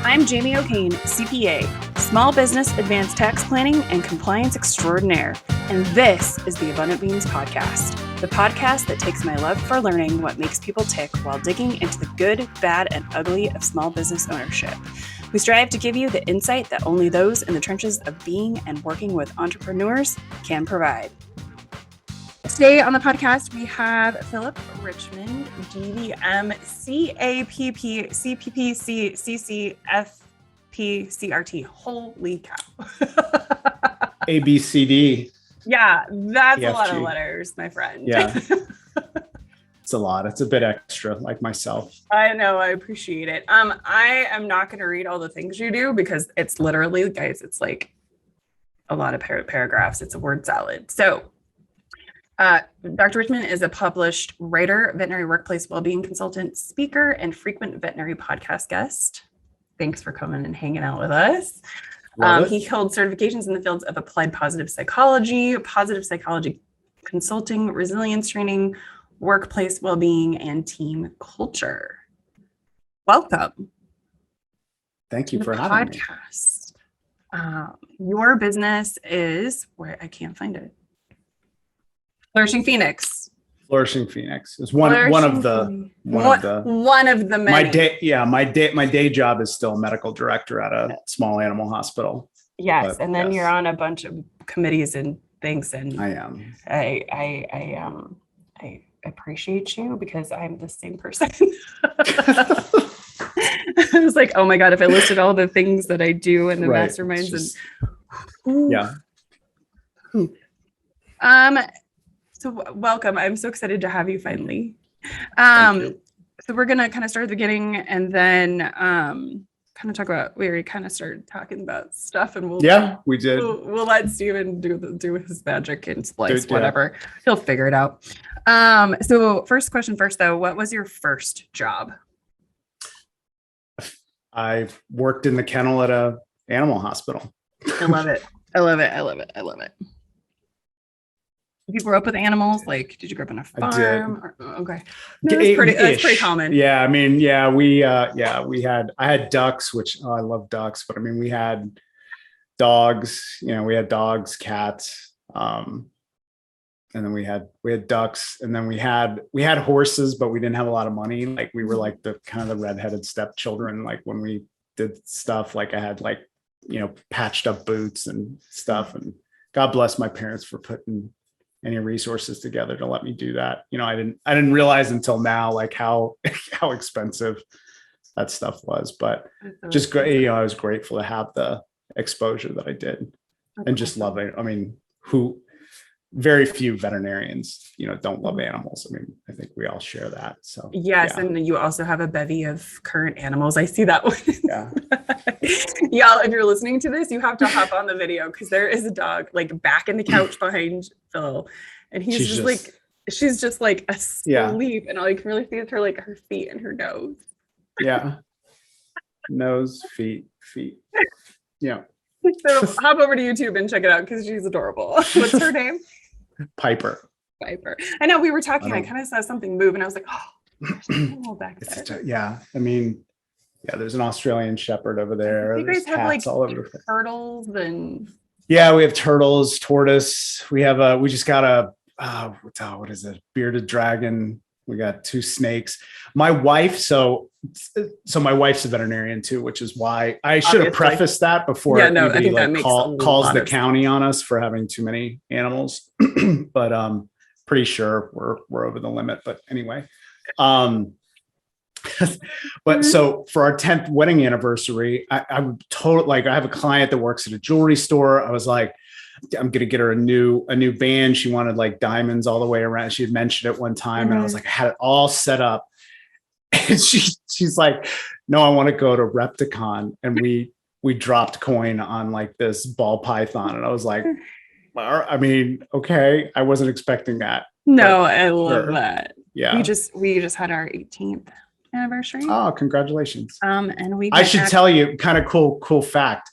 I'm Jamie O'Kane, CPA, Small Business Advanced Tax Planning and Compliance Extraordinaire, and this is the Abundant Beans Podcast, the podcast that takes my love for learning what makes people tick while digging into the good, bad, and ugly of small business ownership. We strive to give you the insight that only those in the trenches of being and working with entrepreneurs can provide. Today on the podcast, we have Philip Richmond, DVM, CAPP, CPP, CCFP, CRT. Holy cow. ABCD. Yeah, that's EFG. A lot of letters, my friend. Yeah. It's a lot. It's a bit extra, like myself. I know. I appreciate it. I am not going to read all the things you do because it's literally, guys, it's like a lot of paragraphs. It's a word salad. So, Dr. Richmond is a published writer, veterinary workplace wellbeing consultant, speaker, and frequent veterinary podcast guest. Thanks for coming and hanging out with us. He held certifications in the fields of applied positive psychology consulting, resilience training, workplace wellbeing, and team culture. Welcome. Thank you for having me. Podcast. Your business is where I can't find it. Flourishing Phoenix. Flourishing Phoenix is one of the many. My day job is still medical director at a small animal hospital. Yes, and then you're on a bunch of committees and things, and I am. I appreciate you because I'm the same person. I was like, oh my God, if I listed all the things that I do in the masterminds So welcome. I'm so excited to have you finally. So we're going to kind of start at the beginning and then kind of talk about, we already kind of started talking about stuff and we did. We'll let Steven do his magic and splice, whatever. He'll figure it out. So first question first though, what was your first job? I've worked in the kennel at a animal hospital. I love it. You grew up with animals? Like, did you grow up on a farm? Okay. No, that's pretty common. Yeah. I mean, I had ducks, which I love ducks, but I mean, we had dogs, we had dogs, cats. And then we had ducks, and then we had horses, but we didn't have a lot of money. Like we were like the kind of the redheaded stepchildren. Like when we did stuff, like I had patched up boots and stuff, and God bless my parents for putting any resources together to let me do that. I didn't realize until now, like how expensive that stuff was, but just great. I was grateful to have the exposure that I did and just love it. I mean, very few veterinarians, don't love animals. I mean, I think we all share that. So yes. Yeah. And you also have a bevy of current animals. I see that one. Yeah. Y'all, if you're listening to this, you have to hop on the video because there is a dog like back in the couch behind Phil. And she's just like asleep. And all you can really see is her feet and her nose. Yeah. Nose, feet. Yeah. So hop over to YouTube and check it out because she's adorable. What's her name? Piper. I know we were talking. I kind of saw something move, and I was like, "Oh, back there." I mean, there's an Australian Shepherd over there. You guys have all over turtles and. Yeah, we have turtles, tortoise. We just got a what is it? Bearded dragon. We got 2 snakes. My wife, so my wife's a veterinarian too, which is why I should have prefaced that before anybody calls the county on us for having too many animals. But pretty sure we're over the limit. But anyway, but so for our 10th wedding anniversary, I'm totally I have a client that works at a jewelry store. I was like, I'm going to get her a new band. She wanted like diamonds all the way around. She had mentioned it one time and I was like, I had it all set up. And she's like, no, I want to go to Repticon. And we dropped coin on like this ball python. And I was like, I mean, okay. I wasn't expecting that. No, I love that. Yeah. We just had our 18th anniversary. Oh, congratulations. And I should tell you kind of cool fact.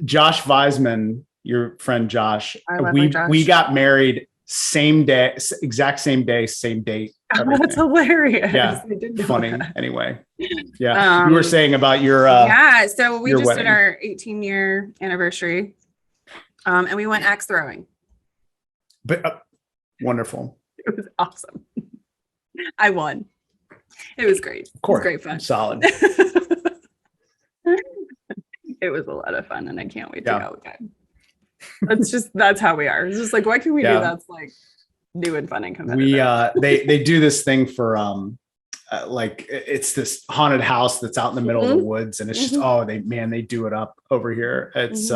Josh Weisman, your friend Josh, we got married same day, exact same day, same date. Everything. That's hilarious. Yeah, I didn't know funny. that. Anyway, yeah, you were saying about your yeah. So we your just wedding. did our 18-year anniversary, and we went axe throwing. But wonderful. It was awesome. I won. It was great. Of course, it was great fun. solid. It was a lot of fun, and I can't wait to go again. That's how we are. It's just like, what can we do that's like new and fun and competitive? They do this thing for like it's this haunted house that's out in the middle of the woods, and it's just they do it up over here. It's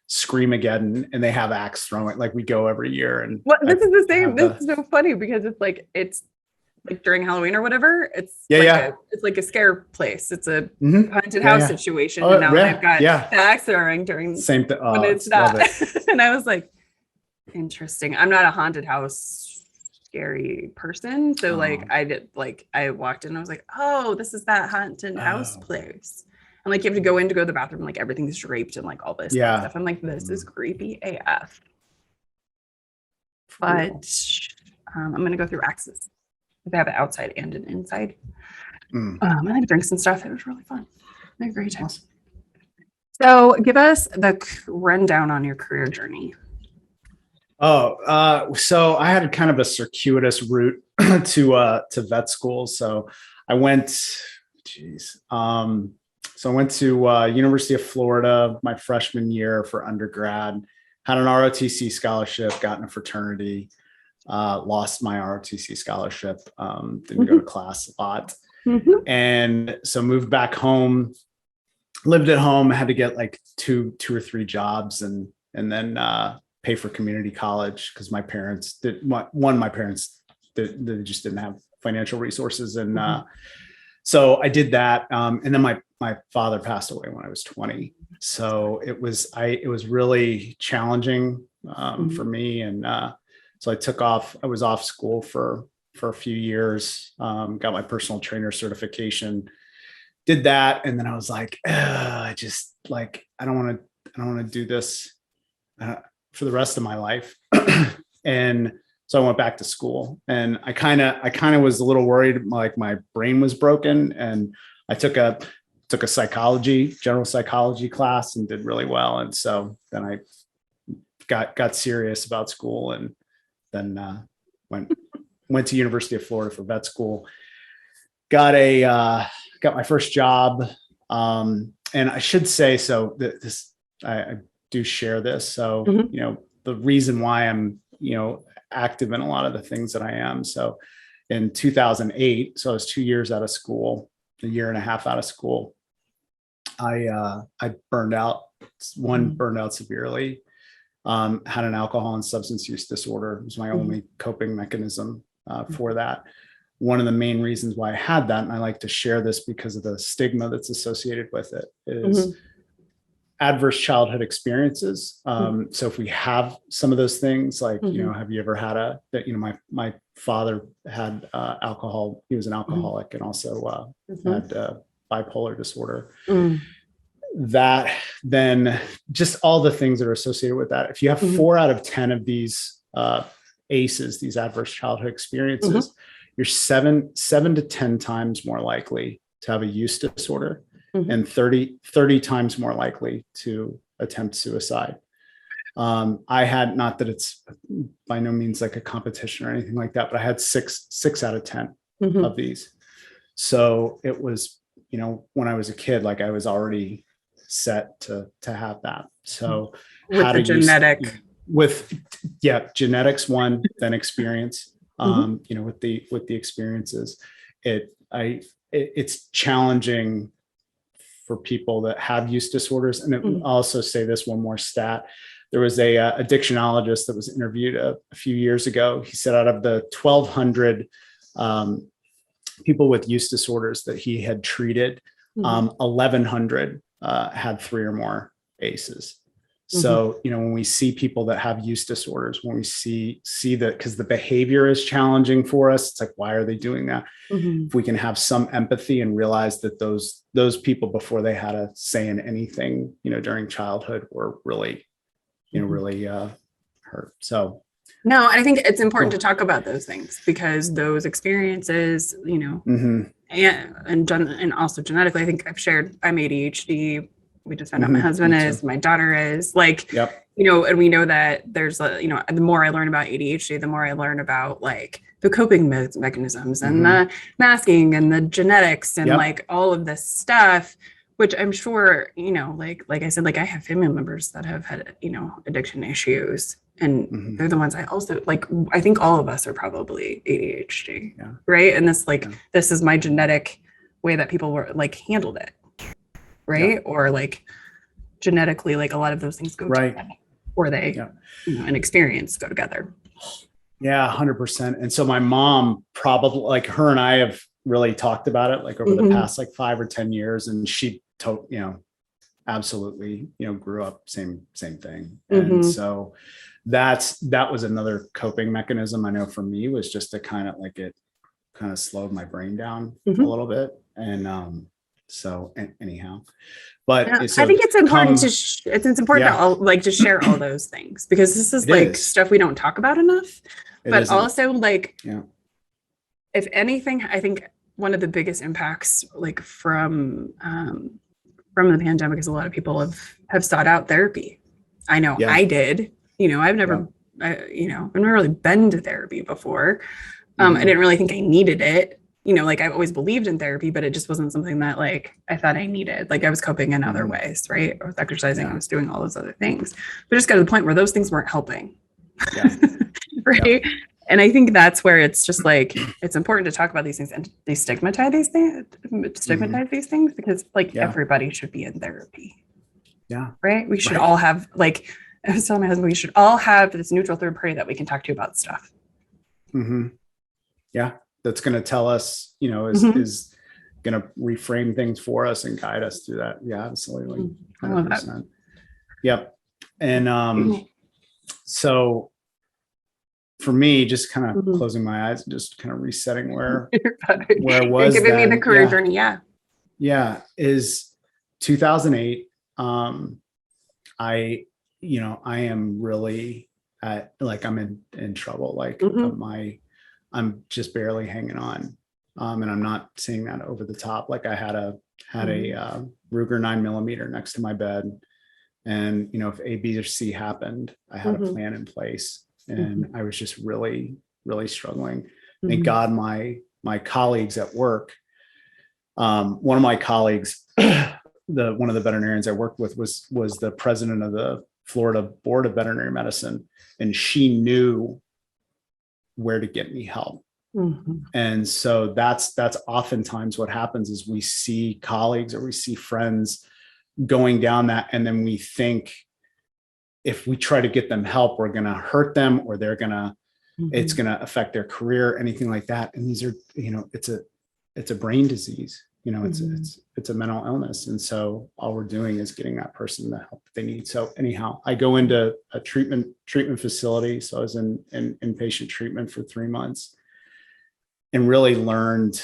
Screamageddon, and they have axe throwing. Like we go every year, and this is the same. This is so funny because it's like during Halloween or whatever. It's it's like a scare place. It's a haunted house situation, and now they've got the axe throwing during same thing. When it's that, and I was like, interesting. I'm not a haunted house scary person, so I walked in and I was like, oh, this is that haunted house place. And like you have to go to the bathroom, like everything's draped and like all this stuff. I'm like, this is creepy AF. But I'm gonna go through axes. They have an outside and an inside. And I drinks and stuff. It was really fun. I had a great time. Awesome. So give us the rundown on your career journey. So I had kind of a circuitous route to vet school. So I went, so I went to University of Florida my freshman year for undergrad, had an ROTC scholarship, got in a fraternity, lost my ROTC scholarship, didn't go to class a lot. And so moved back home, lived at home, had to get like two or three jobs and then pay for community college because my parents they just didn't have financial resources. And so I did that. And then my father passed away when I was 20. So it was really challenging for me. And so I took off. I was off school for a few years, got my personal trainer certification, did that. And then I was like, I just like, I don't want to do this for the rest of my life. And so I went back to school, and I kind of was a little worried, like my brain was broken. And I took a general psychology class and did really well. And so then I got serious about school, and then went to University of Florida for vet school, got my first job. And I should say, so I do share this. So, the reason why I'm, active in a lot of the things that I am. So in 2008, so I was 2 years out of school, a year and a half out of school. I burned out, burned out severely, had an alcohol and substance use disorder. It was my only coping mechanism for that. One of the main reasons why I had that, and I like to share this because of the stigma that's associated with it, is adverse childhood experiences. So if we have some of those things, like, have you ever had my father had alcohol, he was an alcoholic, and also had bipolar disorder. That then just all the things that are associated with that. If you have 4 out of 10 of these ACEs, these adverse childhood experiences, you're 7 to 10 times more likely to have a use disorder, and 30 times more likely to attempt suicide. I had, not that it's by no means like a competition or anything like that, but I had six out of 10 of these. So it was, when I was a kid, like I was already set to have that. So with the genetic, genetics one, then experience, with the experiences, it's challenging for people that have use disorders. And I'll also say this one more stat. There was a addictionologist that was interviewed a few years ago. He said out of the 1,200 people with use disorders that he had treated, 1,100 had 3 or more ACEs. So, when we see people that have use disorders, when we see that, because the behavior is challenging for us, it's like, why are they doing that? If we can have some empathy and realize that those people, before they had a say in anything, during childhood, were really, really hurt. So No, I think it's important Cool. to talk about those things because those experiences, Mm-hmm. and also genetically, I think I've shared I'm ADHD. We just found out my Mm-hmm. husband Me is, too. my daughter is, like, Yep. and we know that there's the more I learn about ADHD, the more I learn about like the coping mechanisms and Mm-hmm. the masking and the genetics and Yep. like all of this stuff, which I'm sure, like I said, like I have family members that have had, addiction issues, and Mm-hmm. they're the ones I also like. I think all of us are probably ADHD, Yeah. right? And this, like, Yeah. this is my genetic way that people were like handled it, right? Yeah. Or like genetically, like a lot of those things go Right. together, or they, Yeah. an experience go together. Yeah, 100%. And so my mom probably, like, her and I have really talked about it like over the past like 5 or 10 years. And she absolutely, grew up same thing. And so that was another coping mechanism I know for me, was just to kind of like, it kind of slowed my brain down a little bit. And anyhow, but Yeah, I think it's important to it's important to Yeah. all, like, to share all those things, because this is It like is. stuff we don't talk about enough. It But isn't. also, like, Yeah. if anything, I think one of the biggest impacts, like, from the pandemic, is a lot of people have sought out therapy. I know Yeah. I did. I've never, I've never really been to therapy before. I didn't really think I needed it. Like, I've always believed in therapy, but it just wasn't something that, like, I thought I needed. Like, I was coping in other ways, right? I was exercising, I was doing all those other things, but just got to the point where those things weren't helping. Yeah. Right. Yeah. And I think that's where it's just like, it's important to talk about these things and destigmatize these things, because like everybody should be in therapy. Yeah. Right. We should all have, like, I was telling my husband, we should all have this neutral third party that we can talk to about stuff. Yeah. That's going to tell us, is going to reframe things for us and guide us through that. Yeah, absolutely. 100%. Yep. And so for me, just kind of closing my eyes and just kind of resetting where I was. You're giving me the career journey. Yeah. Yeah. Is 2008. I am really like, I'm in trouble. Like I'm just barely hanging on. And I'm not saying that over the top. Like, I had a Ruger 9mm next to my bed. And, if A, B, or C happened, I had a plan in place. And I was just really, really struggling. Thank God my colleagues at work, one of my colleagues, one of the veterinarians I worked with was the president of the Florida Board of Veterinary Medicine. And she knew where to get me help. And so that's oftentimes what happens, is we see colleagues or we see friends going down that, and then we think if we try to get them help, we're going to hurt them, or they're going to it's going to affect their career, anything like that. And these are, it's a brain disease, it's a mental illness. And so all we're doing is getting that person the help that they need. So anyhow, I go into a treatment facility. So I was in inpatient treatment for 3 months, and really learned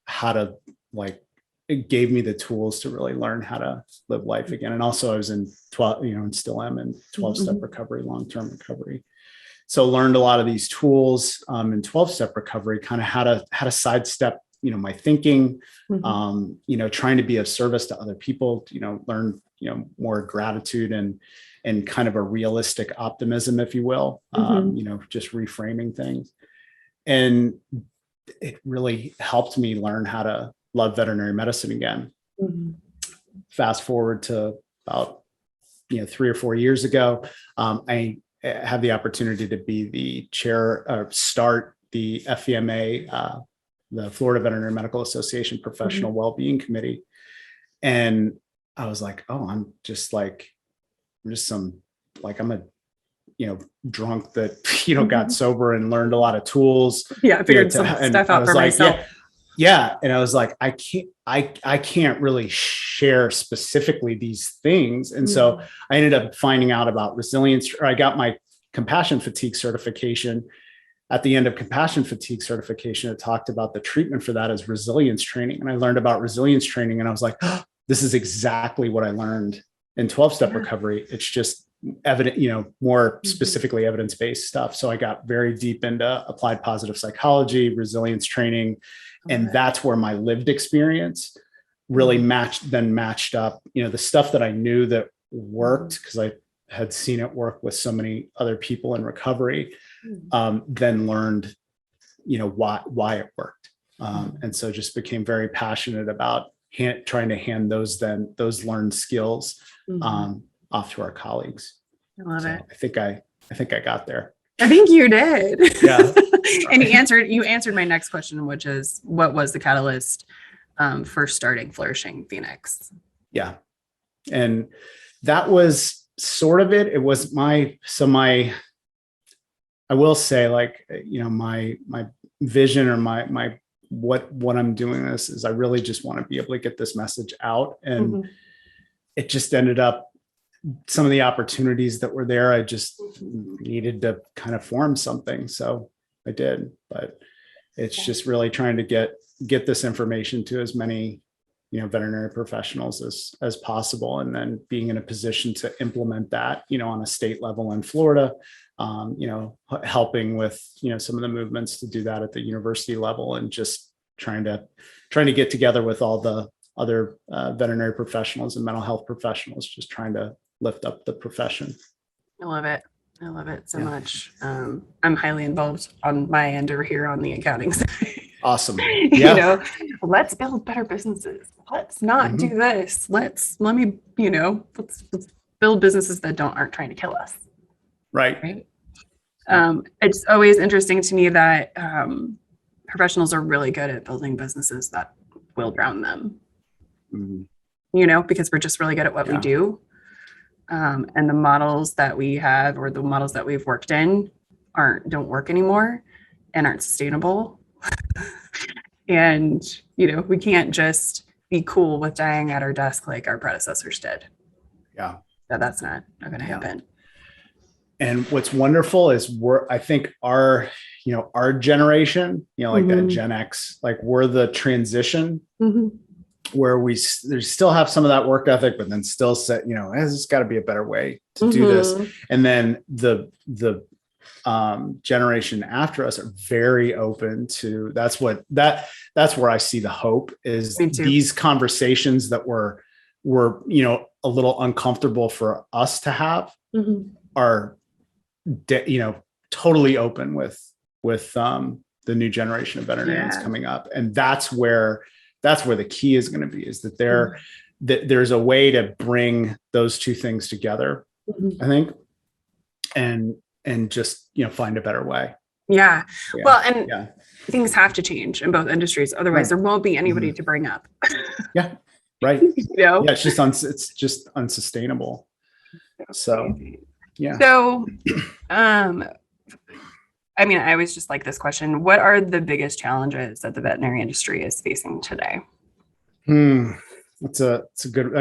how to, like, it gave me the tools to really learn how to live life again. And also I was in 12, and still am in 12-step recovery, long-term recovery. So learned a lot of these tools in 12-step recovery, kind of how to sidestep, my thinking, trying to be of service to other people, learn, more gratitude and kind of a realistic optimism, if you will, just reframing things. And it really helped me learn how to love veterinary medicine again. Fast forward to about 3 or 4 years ago, I had the opportunity to be the chair, or start the FVMA, the Florida Veterinary Medical Association Professional Wellbeing Committee. And I was like, oh, I'm just I'm a drunk that got sober and learned a lot of tools. Yeah, I figured some stuff out for myself. Yeah. And I was like, I can't really share specifically these things. And so I ended up finding out about resilience, or I got my compassion fatigue certification. At the end of compassion fatigue certification, it talked about the treatment for that as resilience training. And I learned about resilience training, and I was like, oh, this is exactly what I learned in 12-step recovery. It's just more specifically evidence-based stuff. So I got very deep into applied positive psychology, resilience training. And that's where my lived experience really matched up, the stuff that I knew that worked because I had seen it work with so many other people in recovery, then learned, why it worked. And so just became very passionate about trying to hand those learned skills off to our colleagues. I love it. I think I got there. I think you did. Yeah. And you answered my next question, which is, what was the catalyst for starting Flourishing Phoenix? Yeah. And that was sort of it. It was I will say, like, my vision or my what I'm doing this is I really just want to be able to get this message out. And it just ended up, some of the opportunities that were there, I just needed to kind of form something. So I did, but it's just really trying to get this information to as many, veterinary professionals as possible. And then being in a position to implement that, on a state level in Florida, helping with, some of the movements to do that at the university level, and just trying to get together with all the other veterinary professionals and mental health professionals, just trying to lift up the profession. I love it. I love it so much. I'm highly involved on my end over here on the accounting side. Awesome. Yeah. Let's build better businesses. Let's not do this. Let's build businesses that aren't trying to kill us. Right. It's always interesting to me that professionals are really good at building businesses that will drown them. Because we're just really good at what we do. And the models that we have, or the models that we've worked in, don't work anymore and aren't sustainable. And, we can't just be cool with dying at our desk like our predecessors did. Yeah. That's not going to happen. And what's wonderful is I think our generation, like that Gen X, like we're the transition where we still have some of that work ethic, but then still set, there's got to be a better way to do this. And then the generation after us are very open to, that's where I see the hope is these conversations that were a little uncomfortable for us to have are, totally open with the new generation of veterinarians coming up. And that's where the key is going to be, is that there's a way to bring those two things together, I think, and just, find a better way. Yeah. Well, and things have to change in both industries. Otherwise there won't be anybody to bring up. Yeah. Right. Yeah. It's just unsustainable. So, yeah. So, I always just like this question. What are the biggest challenges that the veterinary industry is facing today? It's a good,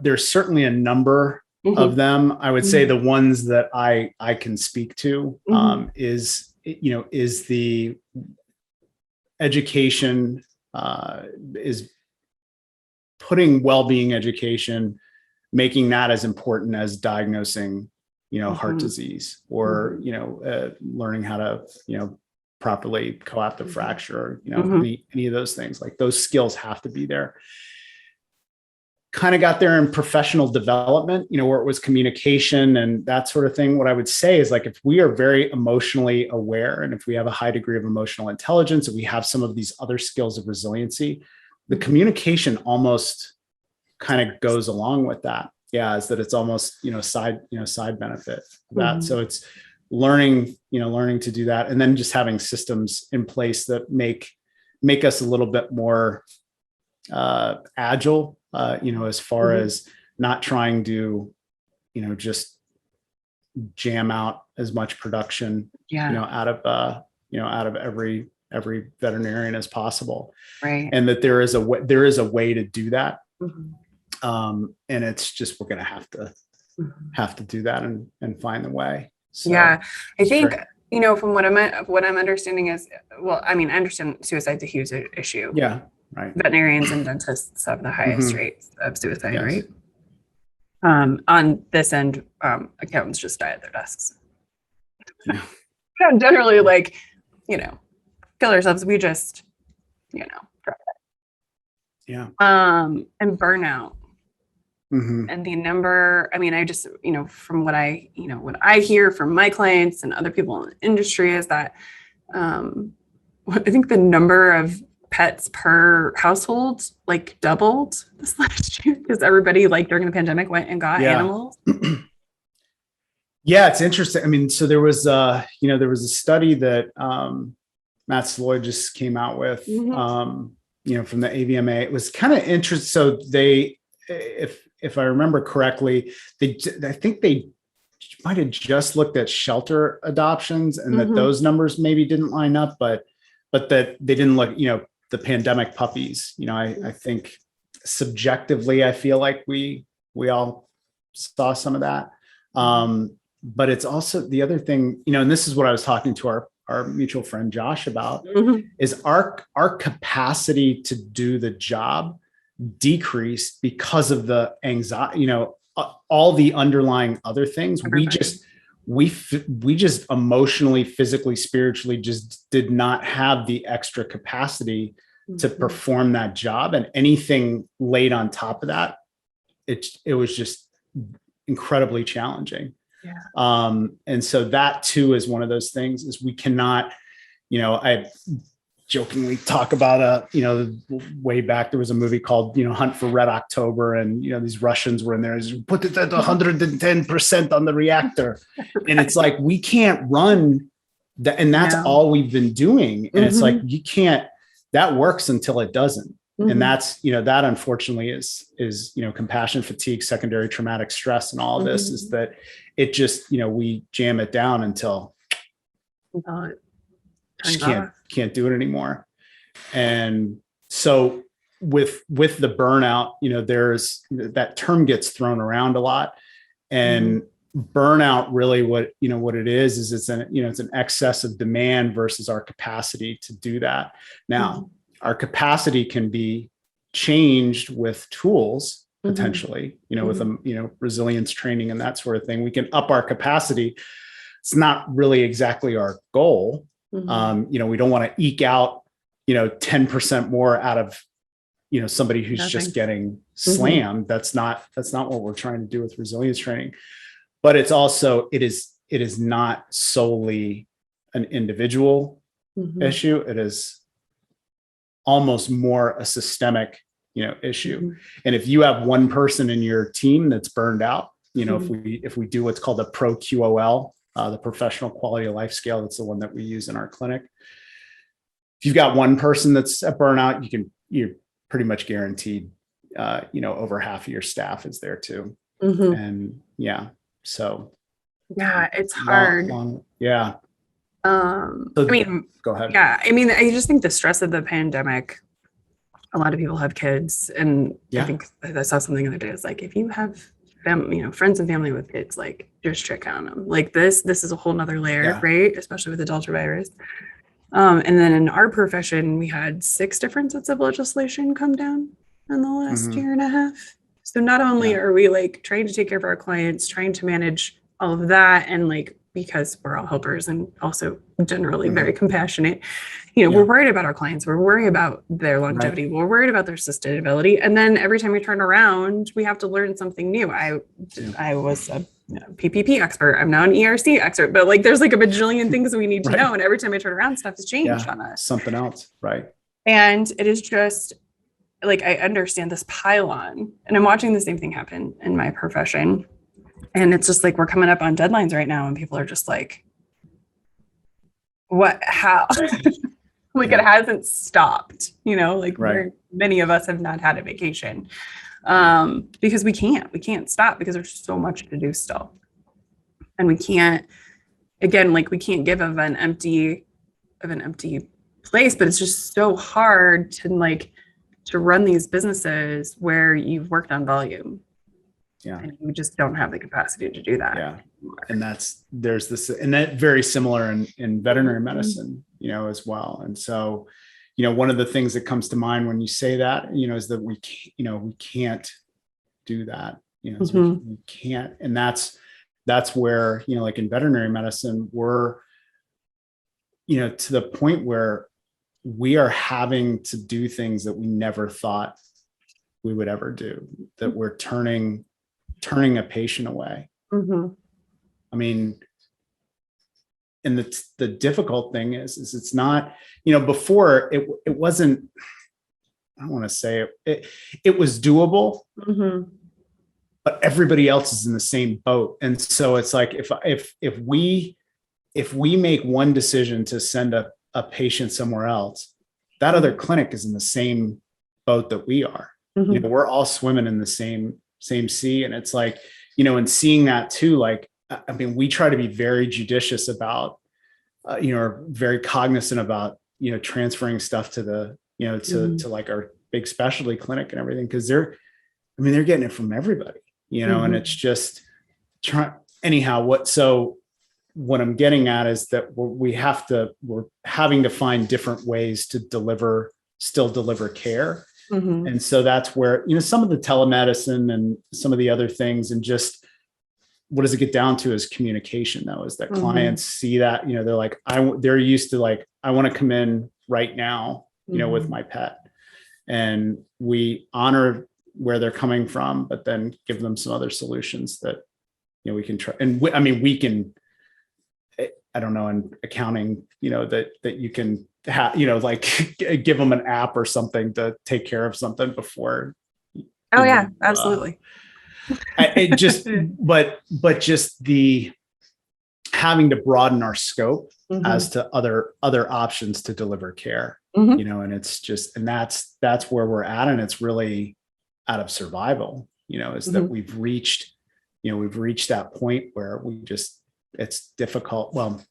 there's certainly a number of them. I would say the ones that I can speak to is the education, is putting well-being education, making that as important as diagnosing heart disease, or, learning how to, properly coaptive fracture, any of those things. Like, those skills have to be there. Kind of got there in professional development, where it was communication and that sort of thing. What I would say is, like, if we are very emotionally aware, and if we have a high degree of emotional intelligence, and we have some of these other skills of resiliency, the communication almost kind of goes along with that. Yeah, is that it's almost, side benefit of that. So it's learning to do that, and then just having systems in place that make us a little bit more agile, as far as not trying to, just jam out as much production, out of every veterinarian as possible. Right. And that there is a way to do that. And it's just, we're going to have to do that and find the way. So, I think, from what I'm understanding is, I understand suicide's a huge issue. Yeah. Right. Veterinarians and dentists have the highest rates of suicide, right? On this end, accountants just die at their desks. Yeah. We don't generally like, kill ourselves. We just, drop it. Yeah. And burnout. And the number, I just, from what I hear from my clients and other people in the industry is that I think the number of pets per household like doubled this last year because everybody like during the pandemic went and got animals. Yeah, it's interesting. So there was there was a study that Matt Sloy just came out with, from the AVMA. It was kind of interesting. So they, if I remember correctly, I think they might have just looked at shelter adoptions and that those numbers maybe didn't line up, but that they didn't look, the pandemic puppies. I think subjectively, I feel like we all saw some of that. But it's also the other thing, and this is what I was talking to our mutual friend Josh about, is our capacity to do the job decreased because of the anxiety, all the underlying other things. We just emotionally, physically, spiritually just did not have the extra capacity to perform that job, and anything laid on top of that, it was just incredibly challenging. And so that too is one of those things is we cannot, I jokingly talk about way back there was a movie called Hunt for Red October, and these Russians were in there, put it at 110% on the reactor, and it's like we can't run that, and that's all we've been doing, and it's like you can't, that works until it doesn't. And that's that unfortunately is compassion fatigue, secondary traumatic stress, and all of this is that it just we jam it down until just can't do it anymore. And so with the burnout, there's that term gets thrown around a lot, and burnout really what it is it's an excess of demand versus our capacity to do that. Now, our capacity can be changed with tools potentially, with resilience training and that sort of thing. We can up our capacity. It's not really exactly our goal. We don't want to eke out, 10% more out of, somebody who's just getting slammed. That's not what we're trying to do with resilience training. But it's also, it is not solely an individual issue. It is almost more a systemic, issue. And if you have one person in your team that's burned out, if we do what's called a pro QOL, the professional quality of life scale, that's the one that we use in our clinic. If you've got one person that's at burnout, you're pretty much guaranteed, over half of your staff is there too. And so it's hard. So, go ahead. I just think the stress of the pandemic, a lot of people have kids, and I think I saw something the other day. It's like, if you have friends and family with kids, like just check on them. Like this is a whole nother layer, right? Especially with the Delta virus. And then in our profession, we had 6 different sets of legislation come down in the last year and a half. So not only are we like trying to take care of our clients, trying to manage all of that, and like, because we're all helpers and also generally very compassionate, we're worried about our clients. We're worried about their longevity. We're worried about their sustainability. And then every time we turn around, we have to learn something new. I was a PPP expert. I'm now an ERC expert, but like, there's like a bajillion things that we need to know. And every time I turn around, stuff has changed on us. Something else. Right. And it is just like, I understand this pile-on, and I'm watching the same thing happen in my profession. And it's just like, we're coming up on deadlines right now, and people are just like, what, how? Like, it hasn't stopped, many of us have not had a vacation, because we can't stop, because there's so much to do still. And we can't give of an empty place, but it's just so hard to run these businesses where you've worked on volume. And you just don't have the capacity to do that. Anymore. And there's this, and that very similar in veterinary medicine, as well. And so, one of the things that comes to mind when you say that, is that we can't do that. So we can't, and that's where, like in veterinary medicine, we're, to the point where we are having to do things that we never thought we would ever do, that we're turning a patient away. I mean, and the difficult thing is it's not, before it wasn't, I don't want to say it was doable, but everybody else is in the same boat. And so it's like, if we make one decision to send a patient somewhere else, that other clinic is in the same boat that we are. We're all swimming in the same sea. And it's like, and seeing that too, like, I mean, we try to be very judicious about, or very cognizant about, transferring stuff to the, to like our big specialty clinic and everything. Cause they're getting it from everybody, and it's just anyhow, what I'm getting at is that we're having to find different ways to still deliver care. And so that's where, some of the telemedicine and some of the other things, and just what does it get down to is communication, though, is that clients see that, they're like, they're used to like, I want to come in right now, with my pet, and we honor where they're coming from, but then give them some other solutions that, we can try. And we can, I don't know, in accounting, that you can have, like give them an app or something to take care of something before. Oh yeah, absolutely. But just the having to broaden our scope as to other options to deliver care, and it's just, and that's where we're at. And it's really out of survival, is that we've reached that point where it's difficult. Well,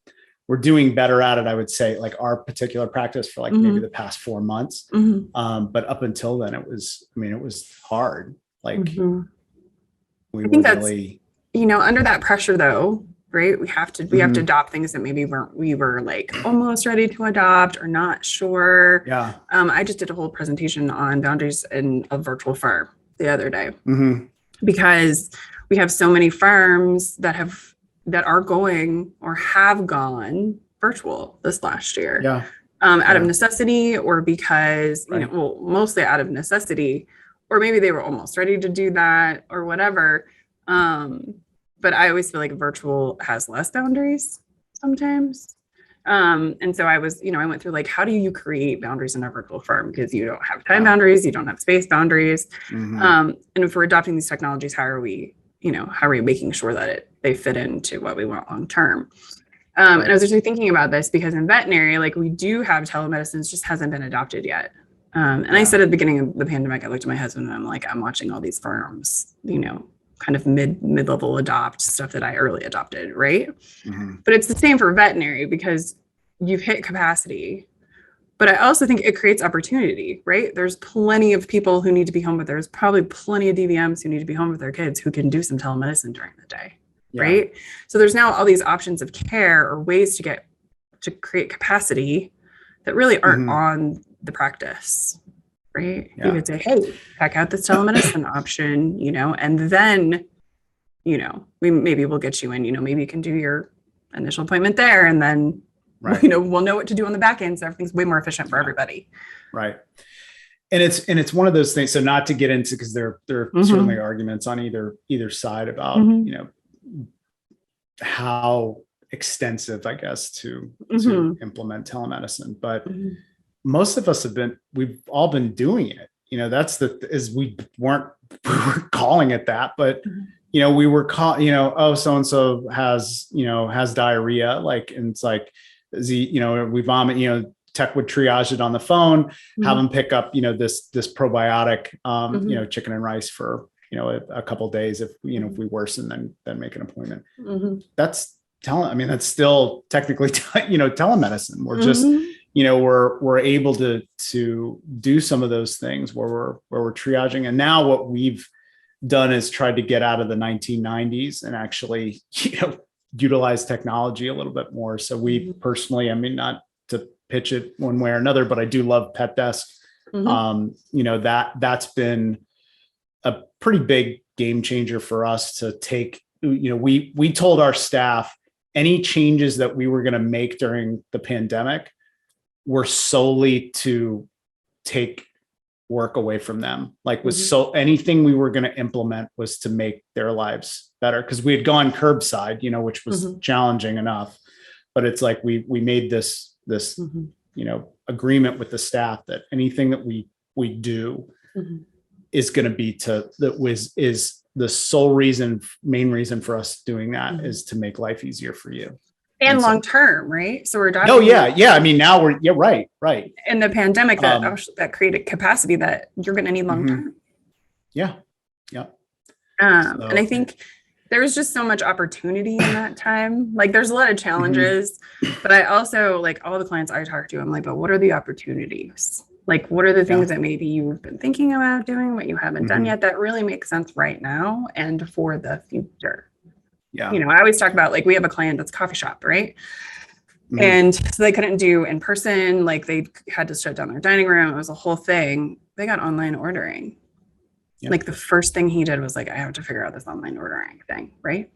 we're doing better at it, I would say, like our particular practice for like maybe the past 4 months. But up until then, it was hard. Like I think that's, under that pressure though, right? We have to adopt things that maybe we were like almost ready to adopt or not sure. Yeah. I just did a whole presentation on boundaries in a virtual farm the other day, because we have so many farms that are going or have gone virtual this last year. Yeah. Out of necessity, or because, mostly out of necessity, or maybe they were almost ready to do that or whatever. But I always feel like virtual has less boundaries sometimes. And so I went through like, how do you create boundaries in a virtual farm? Because you don't have time boundaries, you don't have space boundaries. And if we're adopting these technologies, how are we making sure that they fit into what we want long term? And I was actually thinking about this because in veterinary, like we do have telemedicine, it just hasn't been adopted yet. I said at the beginning of the pandemic, I looked at my husband and I'm like, I'm watching all these farms, kind of mid-level adopt stuff that I early adopted, right? But it's the same for veterinary because you've hit capacity. But I also think it creates opportunity, right? There's plenty of people who need to be home, but there's probably plenty of DVMs who need to be home with their kids who can do some telemedicine during the day, right? So there's now all these options of care or ways to create capacity that really aren't on the practice, right? You could say, hey, check out this telemedicine option, and then, we'll get you in, maybe you can do your initial appointment there, and then, we'll know what to do on the back end. So everything's way more efficient for everybody. Right. And it's one of those things. So not to get into, because there are certainly arguments on either side about, how extensive, I guess, to implement telemedicine, but most of us we've all been doing it. We weren't calling it that, but we were so-and-so has diarrhea, like, and it's like, we vomit, tech would triage it on the phone, have them pick up, this probiotic, chicken and rice for, a couple of days. If we worsen, then make an appointment. That's that's still technically, telemedicine. We're just, we're able to do some of those things where we're triaging. And now what we've done is tried to get out of the 1990s and actually, utilize technology a little bit more. So we personally, not to pitch it one way or another, but I do love Pet Desk. That's been a pretty big game changer for us to take, we told our staff any changes that we were going to make during the pandemic were solely to take work away from them. Like so anything we were going to implement was to make their lives better. Cause we had gone curbside, which was challenging enough, but it's like, we made this, agreement with the staff that anything that we do is going to be is the sole main reason for us doing that is to make life easier for you. And long term, right? So we're talking. Oh yeah. I mean, now right. In the pandemic, that created capacity that you're going to need long term. Yeah. And I think there was just so much opportunity in that time. Like, there's a lot of challenges, but I also, like, all the clients I talk to, I'm like, but what are the opportunities? Like, what are the things that maybe you've been thinking about doing, what you haven't done yet, that really makes sense right now and for the future? Yeah. I always talk about, like, we have a client that's a coffee shop, right? And so they couldn't do in person, like they had to shut down their dining room. It was a whole thing. They got online ordering. Yep. Like, the first thing he did was like, I have to figure out this online ordering thing, right?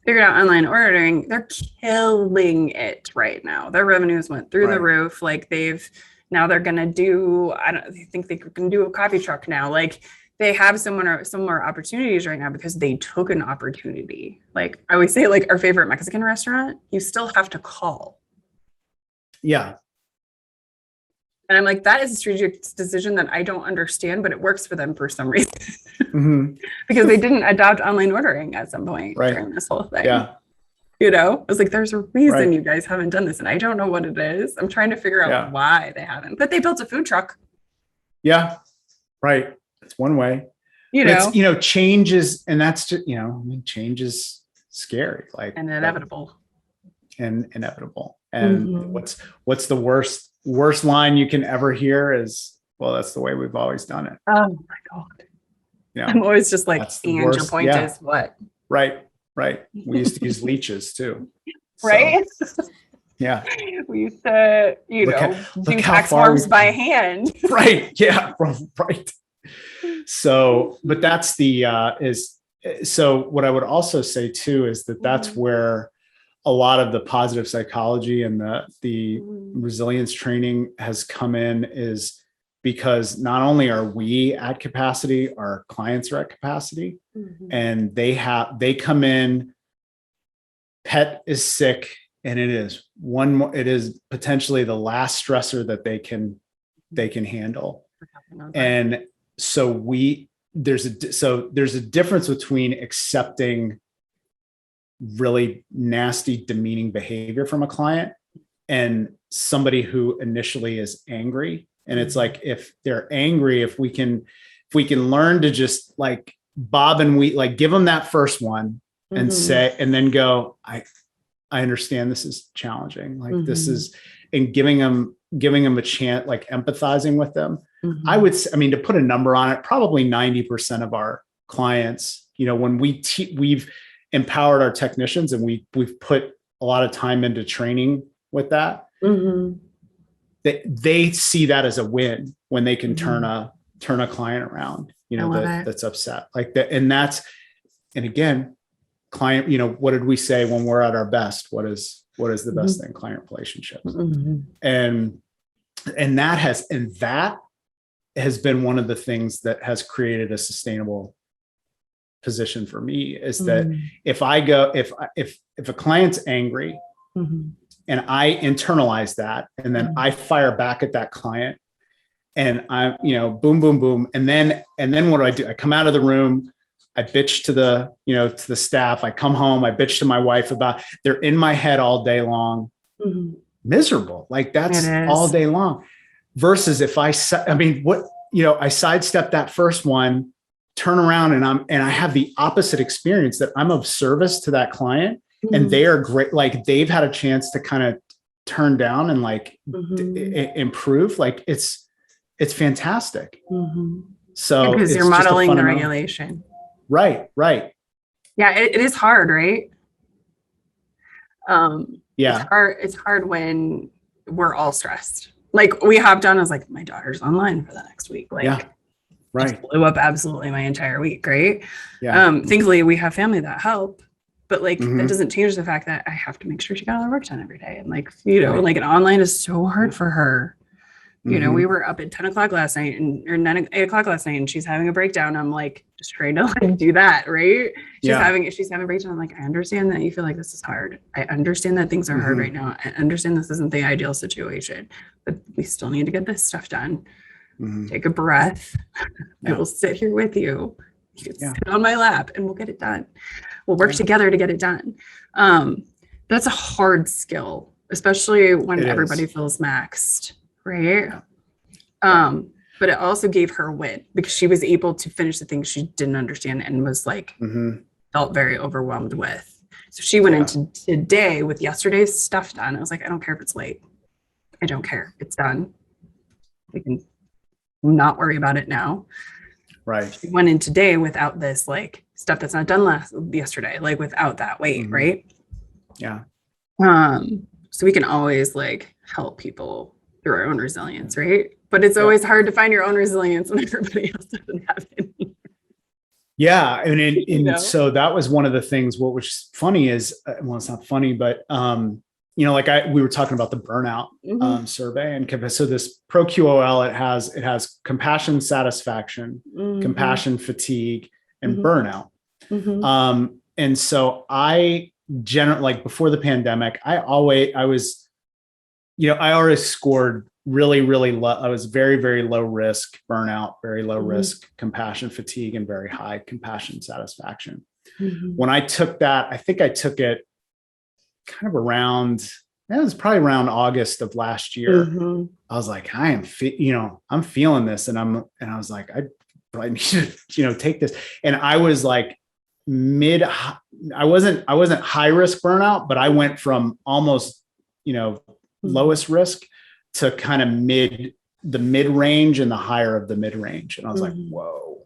Figured out online ordering. They're killing it right now. Their revenues went through the roof. Like, now they're going to do, they think they can do a coffee truck now. Like, they have some more opportunities right now because they took an opportunity. Like, I always say, like, our favorite Mexican restaurant, you still have to call. Yeah. And I'm like, that is a strategic decision that I don't understand, but it works for them for some reason. Because they didn't adopt online ordering at some point during this whole thing. Yeah. I was like, there's a reason you guys haven't done this. And I don't know what it is. I'm trying to figure out why they haven't. But they built a food truck. Yeah. Right. That's one way. Change is, and that's just, change is scary. Like, and inevitable. And what's the worst line you can ever hear is, well, that's the way we've always done it. Oh my God. I'm always just like, and your point is what? Right. We used to use leeches too. Right. So, yeah. We used to, do tax forms by hand. Right. Yeah. Right. So, but that's so what I would also say too, is that's where a lot of the positive psychology and the resilience training has come in, is because not only are we at capacity, our clients are at capacity, and they come in, pet is sick, and it is potentially the last stressor that they can handle. And so there's a difference between accepting really nasty, demeaning behavior from a client and somebody who initially is angry. And it's like, if they're angry, if we can learn to just like bob and weave, like give them that first one and say, and then go, I understand this is challenging. Like this is, and giving them a chance, like empathizing with them. I would say, to put a number on it, probably 90% of our clients, when we've empowered our technicians and we've put a lot of time into training with that, they see that as a win when they can turn a client around, that's upset like that. And again, client, what did we say when we're at our best? What is the best thing? Client relationships. And that has been one of the things that has created a sustainable position for me, is that if a client's angry and I internalize that, and then I fire back at that client, and I'm, boom, boom, boom. And then what do? I come out of the room, I bitch to the staff. I come home, I bitch to my wife about, they're in my head all day long, miserable. Like that's all day long. Versus if I sidestep that first one, turn around and I have the opposite experience, that I'm of service to that client and they are great. Like they've had a chance to kind of turn down and like improve. Like it's fantastic. So because you're modeling the regulation. Right. Yeah. It is hard, right? Yeah. It's hard when we're all stressed. Like we hopped on, I was like, my daughter's online for the next week. Like, Right. blew up absolutely my entire week. Right. Yeah. Thankfully we have family that help, but like, that Mhm. doesn't change the fact that I have to make sure she got all her work done every day. And like, you know, Right. like an online is so hard for her. You know, we Mhm. were up at 10 o'clock last night or 8 o'clock last night and she's having a breakdown. I'm like, just trying to like do that. Right. She's having a breakdown. I'm like, I understand that you feel like this is hard. I understand that things are hard right now. I understand this isn't the ideal situation, but we still need to get this stuff done. Take a breath. I will sit here with you. You can sit on my lap and we'll get it done. We'll work together to get it done. That's a hard skill, especially when everybody feels maxed. Right. But it also gave her a win because she was able to finish the things she didn't understand and was like, felt very overwhelmed with. So she went into today with yesterday's stuff done. I was like, I don't care if it's late. I don't care. It's done. We can not worry about it now. Right. She went in today without this like stuff that's not done yesterday, like without that weight. Right. Yeah. So we can always like help people through our own resilience, right? But it's always hard to find your own resilience when everybody else doesn't have any. Yeah. And so that was one of the things, what was funny is, well, it's not funny, but, you know, like we were talking about the burnout survey, and so this ProQOL, it has compassion, satisfaction, compassion, fatigue, and burnout. And so I generally, like before the pandemic, I always scored really, really low. I was very, very low risk burnout, very low risk compassion, fatigue, and very high compassion, satisfaction. When I took that, I think I took it kind of it was probably around August of last year. I was like, I'm feeling this. And I was like, I need to, take this. And I was like I wasn't high risk burnout, but I went from almost, lowest risk to kind of the mid range and the higher of the mid range. And I was like, whoa.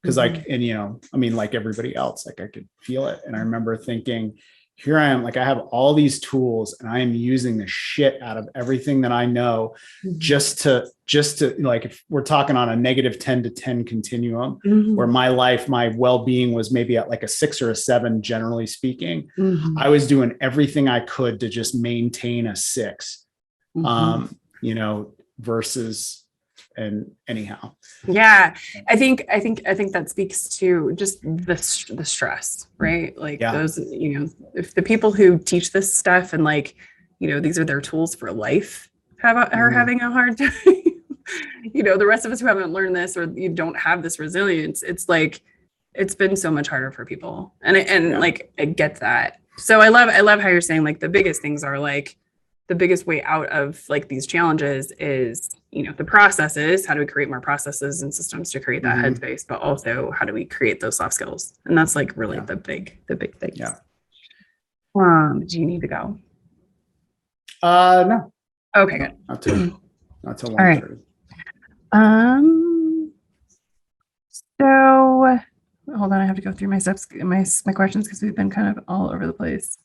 Cause like, and like everybody else, like I could feel it. And I remember thinking, here I am, like I have all these tools and I am using the shit out of everything that I know just to like, if we're talking on a -10 to 10 continuum, where my well-being was maybe at like a 6 or a 7, generally speaking, I was doing everything I could to just maintain a 6, versus, and anyhow. Yeah. I think that speaks to just the stress, right? Like those, if the people who teach this stuff and like, these are their tools for life are having a hard time, the rest of us who haven't learned this, or you don't have this resilience, it's like, it's been so much harder for people. And like, I get that. So I love how you're saying like the biggest things are like, the biggest way out of like these challenges is, the processes. How do we create more processes and systems to create that headspace, but also how do we create those soft skills? And that's like really the big things. Yeah. Do you need to go? No. Okay, good. Not till 1:30. All right. So hold on, I have to go through my steps, my questions, because we've been kind of all over the place.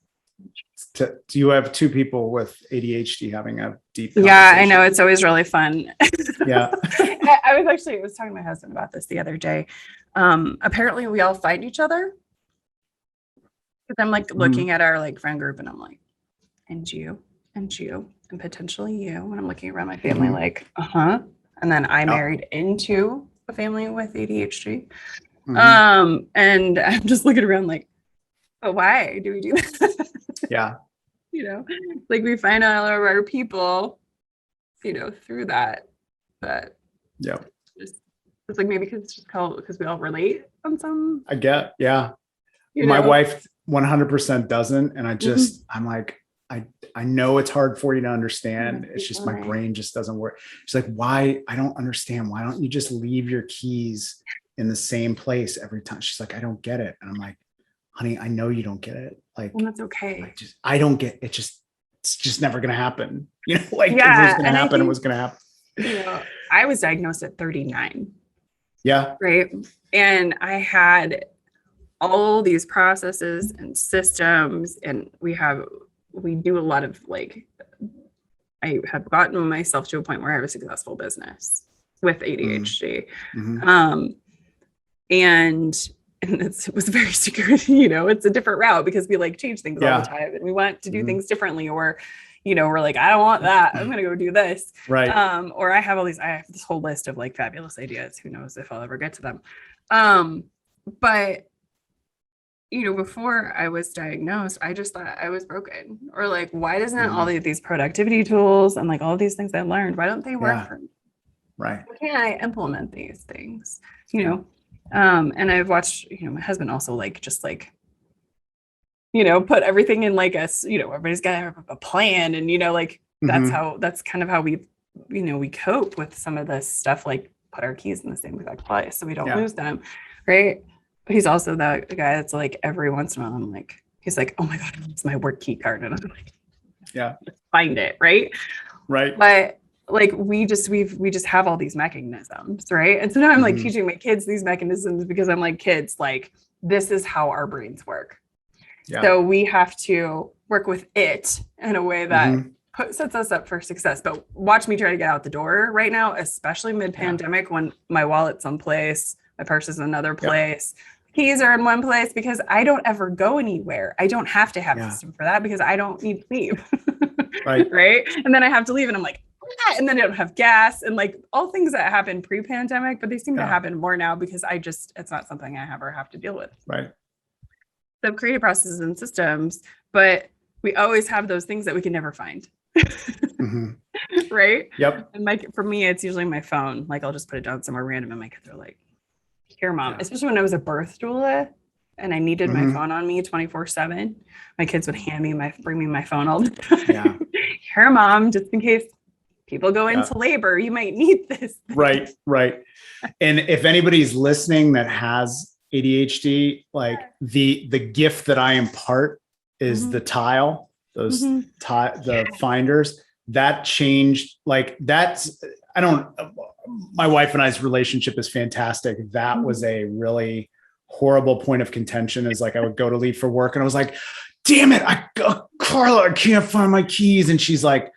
Do you have 2 people with ADHD having a deep conversation? Yeah, I know. It's always really fun. Yeah. I was talking to my husband about this the other day. Apparently we all find each other. Because I'm like looking at our like friend group and I'm like, and you, and potentially you. And I'm looking around my family like, And then I married into a family with ADHD. And I'm just looking around like, but why do we do that? Yeah. Like we find all of our people, through that. But it's like maybe because we all relate on some. I get, yeah. My wife 100% doesn't. And I'm like, I know it's hard for you to understand. It's just my brain just doesn't work. She's like, why? I don't understand. Why don't you just leave your keys in the same place every time? She's like, I don't get it. And I'm like, honey, I know you don't get it. Like, well, that's okay. I don't get it. It's just never going to happen. It was going to happen. It was going to happen. I was diagnosed at 39. Yeah. Right. And I had all these processes and systems, and we do a lot of like, I have gotten myself to a point where I have a successful business. with ADHD. Mm-hmm. And it was very secret, it's a different route because we like change things all the time and we want to do things differently, or, we're like, I don't want that. I'm going to go do this. Right. Or I have this whole list of like fabulous ideas. Who knows if I'll ever get to them. But before I was diagnosed, I just thought I was broken, or like, why doesn't all of these productivity tools and like all these things I learned, why don't they work for me? Right. Why can't I implement these things? And I've watched, my husband also like, just like, put everything in like everybody's got to have a plan. And, like, that's kind of how we cope with some of this stuff, like put our keys in the same exact place so we don't lose them. Right. He's also that guy that's like, every once in a while, he's like, oh my God, it's my work key card. And I'm like, find it. Right. Right. But like, we just have all these mechanisms. Right. And so now I'm like teaching my kids these mechanisms because I'm like, kids, like, this is how our brains work. Yeah. So we have to work with it in a way that sets us up for success. But watch me try to get out the door right now, especially mid-pandemic when my wallet's someplace, my purse is in another place, keys are in one place, because I don't ever go anywhere. I don't have to have a system for that because I don't need to leave. Right. Right. And then I have to leave and I'm like, and then I don't have gas, and like all things that happened pre-pandemic, but they seem to happen more now because it's not something I ever have to deal with. Right. So I've created processes and systems, but we always have those things that we can never find. Right. Yep. And for me, it's usually my phone. Like, I'll just put it down somewhere random and my kids are like, here, mom. Especially when I was a birth doula and I needed my phone on me 24/7. My kids would bring me my phone all the time. Yeah. Here, mom, just in case people go into labor, you might need this. Right. Right. And if anybody's listening that has ADHD, like the gift that I impart is the tile, those the finders that changed. Like, my wife and I's relationship is fantastic. That was a really horrible point of contention, is like, I would go to leave for work and I was like, damn it, Carla, I can't find my keys. And she's like,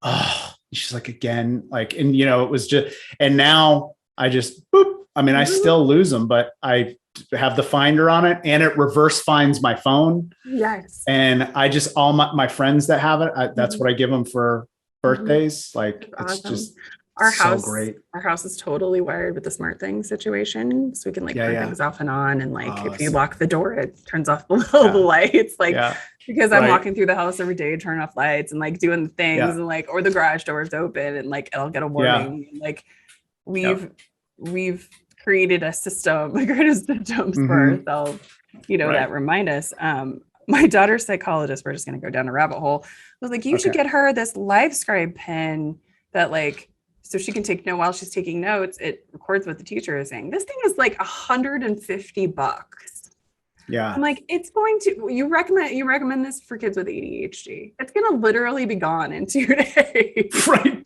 oh, she's like, again, like, and it was just, and now I just, boop. I mean, I still lose them, but I have the finder on it and it reverse finds my phone. Yes. And I just, all my friends that have it, that's what I give them for birthdays. Like, it's awesome. Just our house, so great. Our house is totally wired with the smart thing situation. So we can turn things off and on. And like, if you lock the door, it turns off below the lights. Like, because I'm walking through the house every day, turn off lights and like doing the things and like, or the garage door is open and like, it'll get a warning. And like, we've created a system, created systems for ourselves, that remind us. My daughter's psychologist, we're just going to go down a rabbit hole, was like, you should get her this Livescribe pen that like, so she can take note while she's taking notes. It records what the teacher is saying. This thing is like $150. Yeah. I'm like, you recommend this for kids with ADHD. It's going to literally be gone in 2 days. Right.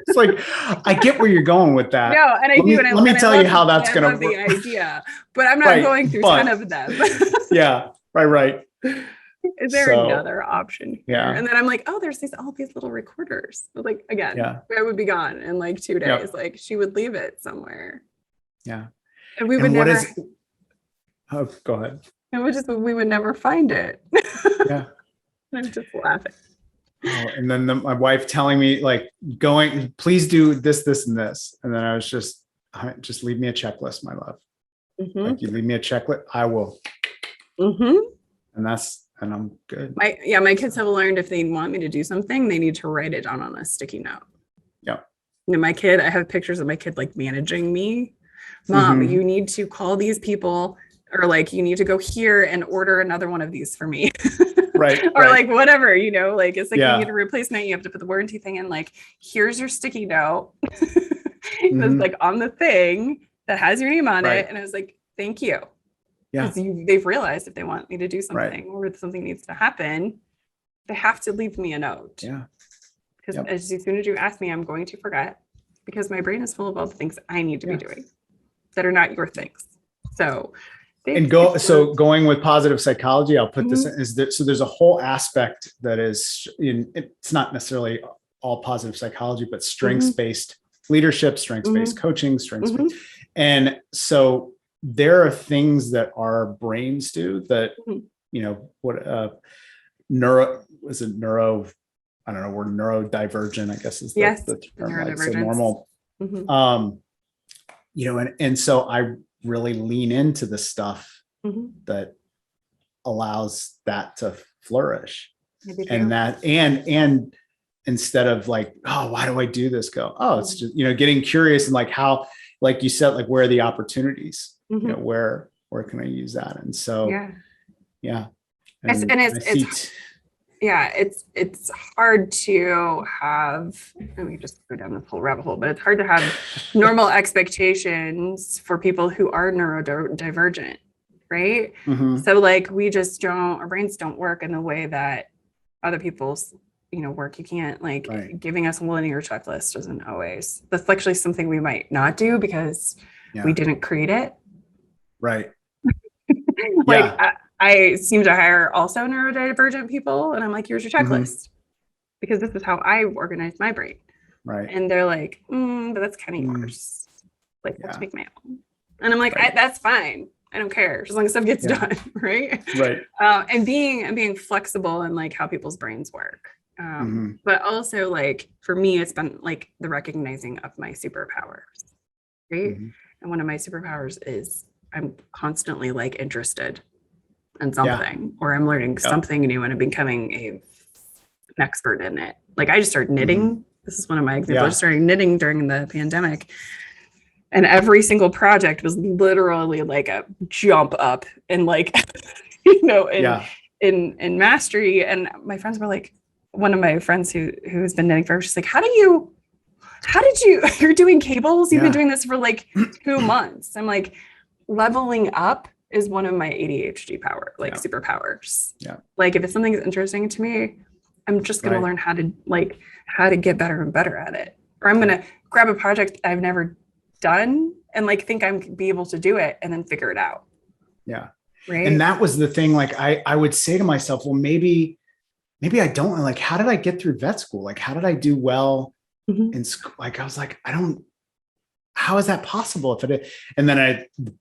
It's like, I get where you're going with that. No, and let me tell you how that's going to work. The idea, but I'm not going through 10 of them. Yeah. Right. Is there another option here? Yeah. And then I'm like, oh, there's all these little recorders. But like, again, it would be gone in like 2 days. Yep. Like, she would leave it somewhere. Yeah. And we would never. Oh, go ahead. We would never find it. Yeah. I'm just laughing. Oh, and then my wife telling me like, please do this, this, and this. And then I was just leave me a checklist, my love. Like, you leave me a checklist, I will. And I'm good. My kids have learned if they want me to do something, they need to write it down on a sticky note. Yeah. And I have pictures of my kid like managing me. Mom, you need to call these people, or like, you need to go here and order another one of these for me. Right. Or like whatever, like, it's like, you need a replacement, you have to put the warranty thing in, like, here's your sticky note. It's like on the thing that has your name on it. And I was like, thank you. Yeah. Because they've realized if they want me to do something or something needs to happen, they have to leave me a note. Yeah. Because as soon as you ask me, I'm going to forget, because my brain is full of all the things I need to be doing that are not your things. So going with positive psychology, I'll put this in, so there's a whole aspect that is it's not necessarily all positive psychology, but strengths-based leadership, strengths-based coaching, strengths-based. And so there are things that our brains do that, what neurodivergent, I guess is the term, like, so normal. And so I really lean into the stuff that allows that to flourish. And instead of like, oh, why do I do this? Go, oh, it's just, getting curious and like how, like you said, like, where are the opportunities? Where can I use that? And so, it's hard to have, let me just go down this whole rabbit hole, but it's hard to have normal expectations for people who are neurodivergent, right? So like, our brains don't work in the way that other people's, work. You can't giving us a linear checklist isn't always, that's actually something we might not do because we didn't create it. Right. I seem to hire also neurodivergent people, and I'm like, here's your checklist, because this is how I organize my brain. Right. And they're like, but that's kind of yours. Like, let's make my own. And I'm like, that's fine. I don't care, as long as stuff gets done. Right. Right. And being flexible in like how people's brains work. But also, like, for me, it's been like the recognizing of my superpowers. Right. And one of my superpowers is I'm constantly like interested in something, or I'm learning something new and I'm becoming an expert in it. Like, I just started knitting. This is one of my examples. I started knitting during the pandemic, and every single project was literally like a jump up in like, in mastery. And my friends were like, one of my friends who's been knitting forever, she's like, you're doing cables? You've been doing this for like 2 months. I'm like, leveling up is one of my ADHD superpowers. Yeah. Like, if it's something that's interesting to me, I'm just going to learn how to get better and better at it. Or I'm going to grab a project I've never done and like think I'm be able to do it and then figure it out. Yeah. Right. And that was the thing. Like, I would say to myself, well, maybe I don't, like, how did I get through vet school? Like, how did I do well in school? Like, I was like, how is that possible? And then of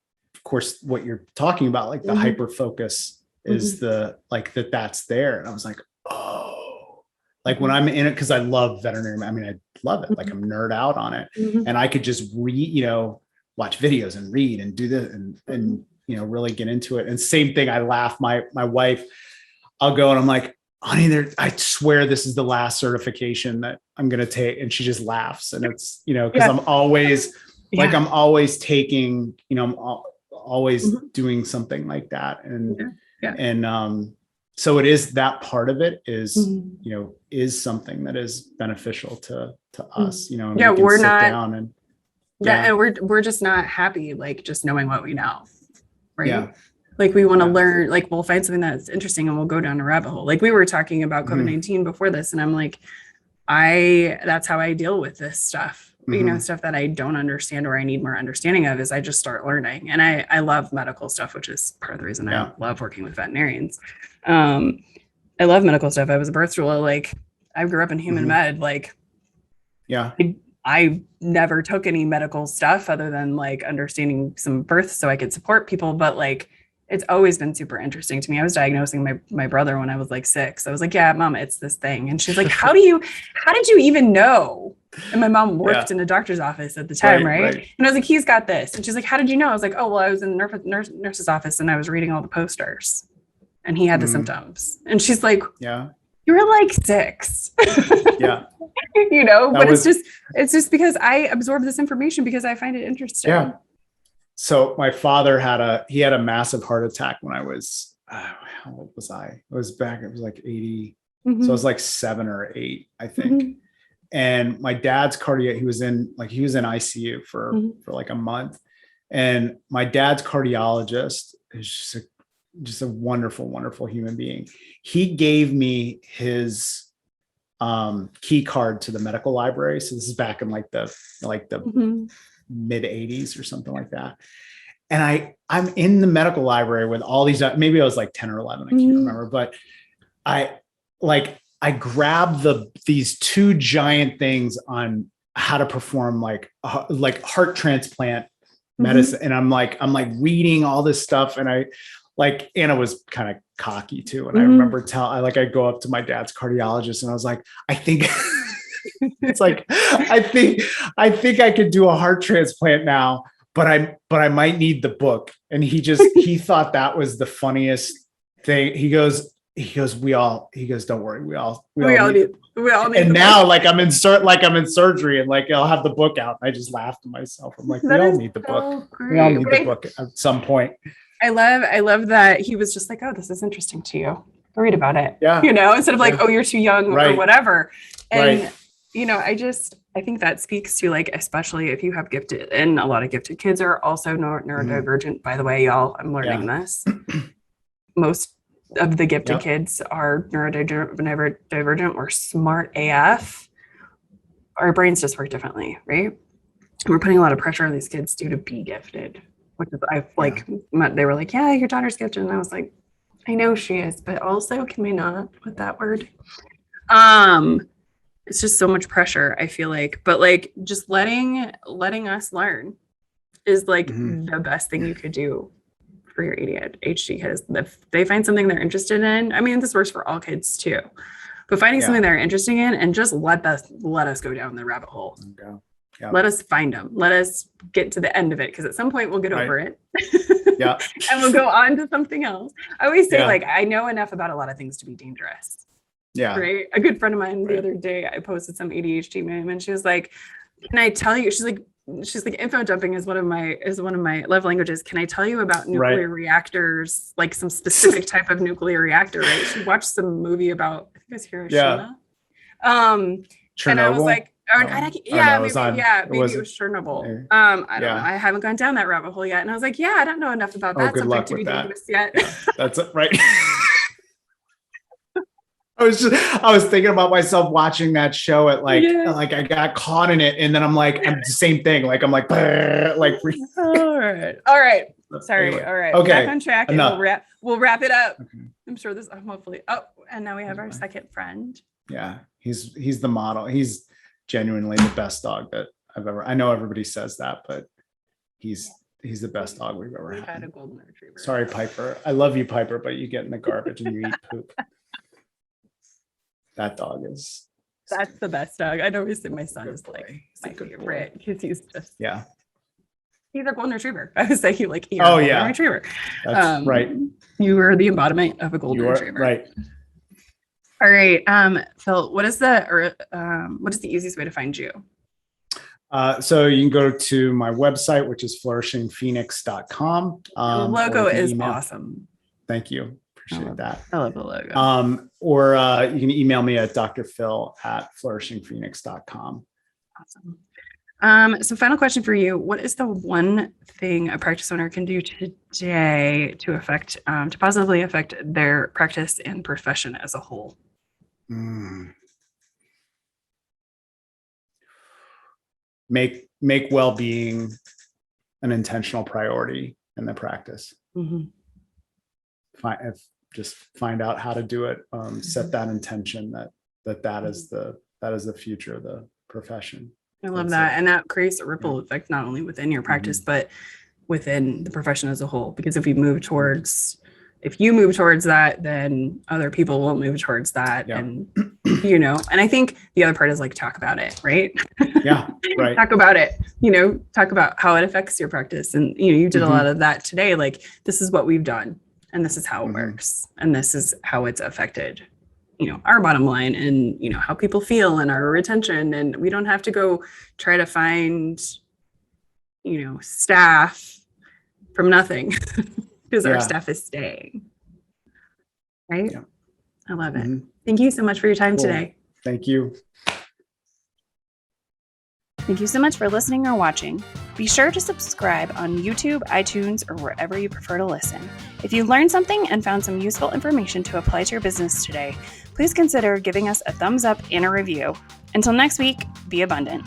course, what you're talking about, like the hyper focus is that's there. And I was like, oh, like when I'm in it, cause I love veterinary. I mean, I love it. Like, I'm nerd out on it, and I could just read, watch videos and read and do this and really get into it. And same thing. I laugh. My wife, I'll go and I'm like, honey, I swear this is the last certification that I'm going to take. And she just laughs. And it's, cause I'm always like, I'm always taking, I'm always doing something like that. And so it is, that part of it is, is something that is beneficial to us, and we can sit down and and we're just not happy, like, just knowing what we know. Right. Yeah. Like, we want to learn, like, we'll find something that's interesting and we'll go down a rabbit hole. Like, we were talking about COVID-19 before this, and I'm like, that's how I deal with this stuff. Stuff that I don't understand or I need more understanding of, is I just start learning. And I love medical stuff, which is part of the reason I love working with veterinarians. I love medical stuff. I was a birth doula. Like, I grew up in human med. Like, I never took any medical stuff other than like understanding some birth so I could support people. But like, it's always been super interesting to me. I was diagnosing my brother when I was like 6. I was like, yeah, Mom, it's this thing. And she's like, how did you even know? And my mom worked in a doctor's office at the time. Right. And I was like, he's got this. And she's like, how did you know? I was like, oh, well, I was in the nurse's office and I was reading all the posters and he had the symptoms. And she's like, you were like 6. But it's just because I absorb this information because I find it interesting. Yeah. So my father had a massive heart attack when I was, how old was I? It was like 80. So I was like 7 or 8, I think. And my dad's cardiac, he was in ICU for like a month. And my dad's cardiologist is just a wonderful, wonderful human being. He gave me his key card to the medical library. So this is back in like the mid 80s or something like that. And I'm in the medical library with all these, maybe I was like 10 or 11, I can't remember, but I grabbed these 2 giant things on how to perform like heart transplant medicine. And I'm like reading all this stuff. And Anna was kind of cocky too. And I remember I go up to my dad's cardiologist and I was like, I think it's like, I think I could do a heart transplant now, but I might need the book. And he thought that was the funniest thing. He goes, don't worry. We all need. And now I'm in surgery and I'll have the book out. And I just laughed to myself. I'm like, we all need the book. We all need the book at some point. I love that he was just like, oh, this is interesting to you. I'll read about it. Yeah. Instead of oh, you're too young or whatever. And, I think that speaks to especially if you have gifted, and a lot of gifted kids are also neurodivergent, by the way, y'all, I'm learning this. Most of the gifted kids are neurodivergent. We're smart AF. Our brains just work differently, right? We're putting a lot of pressure on these kids to be gifted, which is they were like, yeah, your daughter's gifted. And I was like, I know she is, but also can we not put that word? It's just so much pressure, I feel like, but just letting us learn is the best thing you could do for your ADHD kids. If they find something they're interested in, I mean, this works for all kids too, but finding something they're interested in and just let us go down the rabbit hole. Yeah. Let us find them. Let us get to the end of it. Because at some point we'll get over it. Yeah. And we'll go on to something else. I always say I know enough about a lot of things to be dangerous. Yeah. Right. A good friend of mine the other day, I posted some ADHD meme and she was like, can I tell you, she's like, info dumping is one of my love languages. Can I tell you about nuclear reactors, some specific type of nuclear reactor, right? She watched some movie about, I think it was Hiroshima. Chernobyl? And I was like, maybe it was Chernobyl. I don't know. I haven't gone down that rabbit hole yet. And I was like, I don't know enough about that subject to be dangerous yet. Yeah, that's it, right. I was thinking about myself watching that show at I got caught in it. And then I'm the same thing. All right. Sorry. Anyway. All right. Okay. Back on track. Enough. And we'll wrap it up. Okay. I'm sure this, hopefully. Oh, and now we have our second friend. Yeah. He's the model. He's genuinely the best dog that I've ever, I know everybody says that, but he's the best dog we've ever had. A golden retriever. Sorry, Piper. I love you, Piper, but you get in the garbage and you eat poop. That dog is. That's the best dog. I always say my son is my favorite because he's just. Yeah. He's a golden retriever. I would say you're a golden retriever. That's right. You are the embodiment of a golden retriever. Right. All right. Phil, what is the easiest way to find you? So you can go to my website, which is flourishingphoenix.com. The logo is awesome. Thank you. Appreciate that. I love the logo. Or you can email me at drphil@flourishingphoenix.com. Awesome. So final question for you. What is the one thing a practice owner can do today to positively affect their practice and profession as a whole? Make well-being an intentional priority in the practice. Just find out how to do it. Set that intention that is the future of the profession. I love that. And that creates a ripple effect, not only within your practice, but within the profession as a whole. Because if you move towards that, then other people will move towards that. Yeah. And, and I think the other part is talk about it, right? Yeah. Right. Talk about it, talk about how it affects your practice. And, you did a lot of that today. This is what we've done and this is how it works. And this is how it's affected, our bottom line and, how people feel and our retention. And we don't have to go try to find, staff from nothing because our staff is staying. Right. Yeah. I love it. Thank you so much for your time today. Thank you. Thank you so much for listening or watching. Be sure to subscribe on YouTube, iTunes, or wherever you prefer to listen. If you learned something and found some useful information to apply to your business today, please consider giving us a thumbs up and a review. Until next week, be abundant.